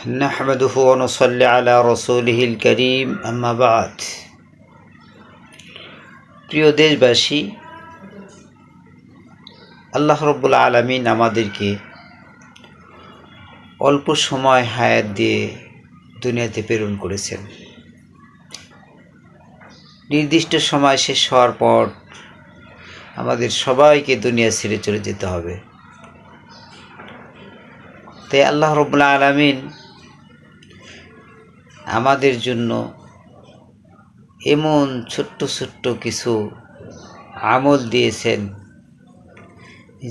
نحمده ونصلي على رسوله الكريم أما بعد প্রিয় দেশবাসী, আল্লাহ রাব্বুল আলামিন আমাদেরকে অল্প সময় হায়াত দিয়ে দুনিয়াতে প্রেরণ করেছেন। নির্দিষ্ট সময় শেষ হওয়ার পর আমাদের সবাইকে দুনিয়া ছেড়ে চলে যেতে হবে। তাই আল্লাহ রাব্বুল আলামিন আমাদের জন্য এমন ছোট্ট ছোট্ট কিছু আমল দিয়েছেন,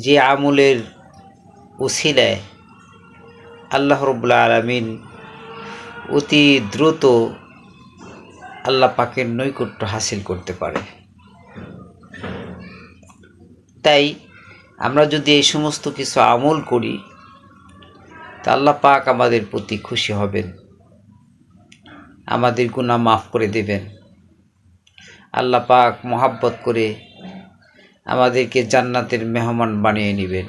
যে আমলের উসিলায় আল্লাহ রাব্বুল আলামিন অতি দ্রুত আল্লাহ পাকের নৈকট্য হাসিল করতে পারে। তাই আমরা যদি এই সমস্ত কিছু আমল করি, তা আল্লাহ পাক আমাদের প্রতি খুশি হবেন, আমাদের গুনাহ মাফ করে দেবেন। আল্লাহ পাক মহাব্বত করে আমাদেরকে জান্নাতের মেহমান বানিয়ে নেবেন।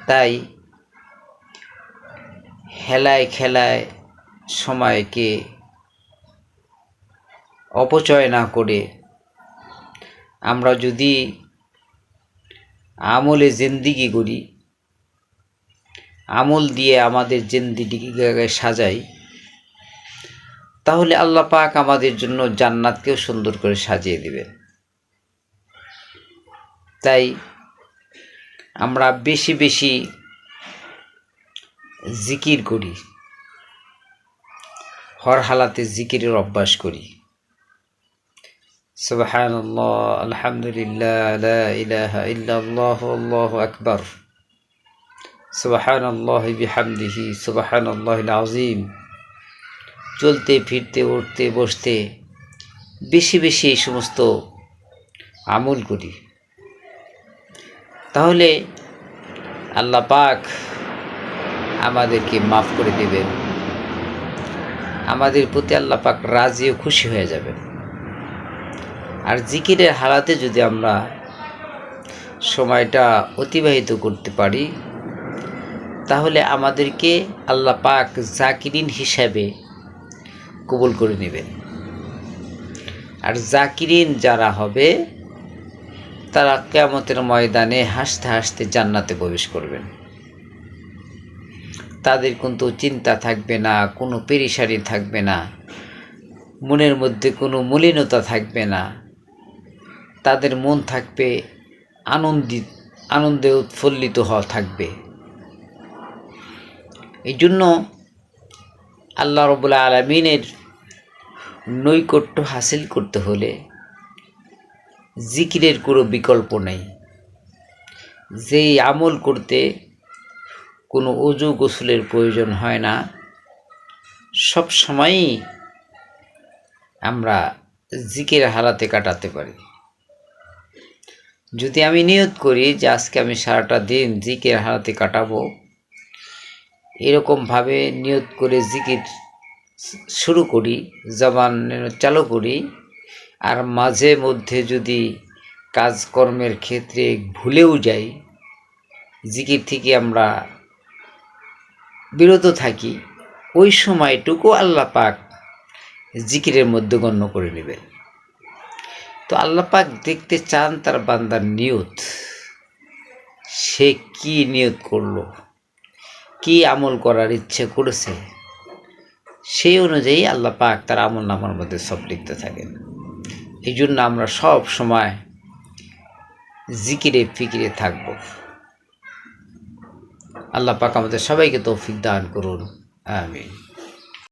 তাই হেলায় খেলায় সময়কে অপচয় না করে আমরা যদি আমলে জিন্দিগি করি, আমল দিয়ে আমাদের জিন্দিগিকে সাজাই, তাহলে আল্লাহ পাক আমাদের জন্য জান্নাতকেও সুন্দর করে সাজিয়ে দিবেন। তাই আমরা বেশি বেশি জিকির করি, হর হালাতে জিকিরের অভ্যাস করি। সুবহানাল্লাহ, আলহামদুলিল্লাহ, লা ইলাহা ইল্লাল্লাহ, আল্লাহু আকবার, সুবহানাল্লাহি বিহামদিহি, সুবহানাল্লাহিল আযীম। চলতে ফিরতে উঠতে বসতে বেশি বেশি এই সমস্ত আমল করি, তাহলে আল্লাহ পাক আমাদেরকে মাফ করে দেবেন, আমাদের প্রতি আল্লাহ পাক রাজি ও খুশি হয়ে যাবেন। আর জিকিরের হালাতে যদি আমরা সময়টা অতিবাহিত করতে পারি, তাহলে আমাদেরকে আল্লাহ পাক জাকিরিন হিসাবে কবুল করে নেবেন। আর জাকিরিন যারা হবে, তারা কিয়ামতের ময়দানে হাসতে হাসতে জান্নাতে প্রবেশ করবেন। তাদের কিন্তু চিন্তা থাকবে না, কোনো পেরেশানি থাকবে না, মনের মধ্যে কোনো মলিনতা থাকবে না। তাদের মন থাকবে আনন্দে উৎফুল্লিত হওয়া থাকবে। এই জন্য আল্লাহ রাব্বুল আলামিনের নৈকট্য হাসিল করতে হলে জিকিরের কোনো বিকল্প নেই। যেই আমল করতে কোনো ওযু গোসলের প্রয়োজন হয় না, সব সময়ই আমরা জিকির হালাতে কাটাতে পারি। যদি আমি নিয়ত করি যে আজকে আমি সারাটা দিন জিকির হালাতে কাটাবো, এরকমভাবে নিয়ত করে জিকির শুরু করি, জবান চালু করি, আর মাঝে মধ্যে যদি কাজকর্মের ক্ষেত্রে ভুলেও যাই, জিকির থেকে আমরা বিরত থাকি, ওই সময়টুকু আল্লাহ পাক জিকিরের মধ্যে গণ্য করে নেবেন। তো আল্লাহ পাক দেখতে চান তার বান্দার নিয়ত, সে কি নিয়ত করলো, কি আমল করার ইচ্ছে করেছে, সেই অনুযায়ী আল্লাহ পাক তার আমল নামার মধ্যে সব লিখতে থাকেন। এই জন্য আমরা সব সময় জিকিরে ফিকিরে থাকব। আল্লাহ পাক আমাদের সবাইকে তৌফিক দান করুন, আমিন।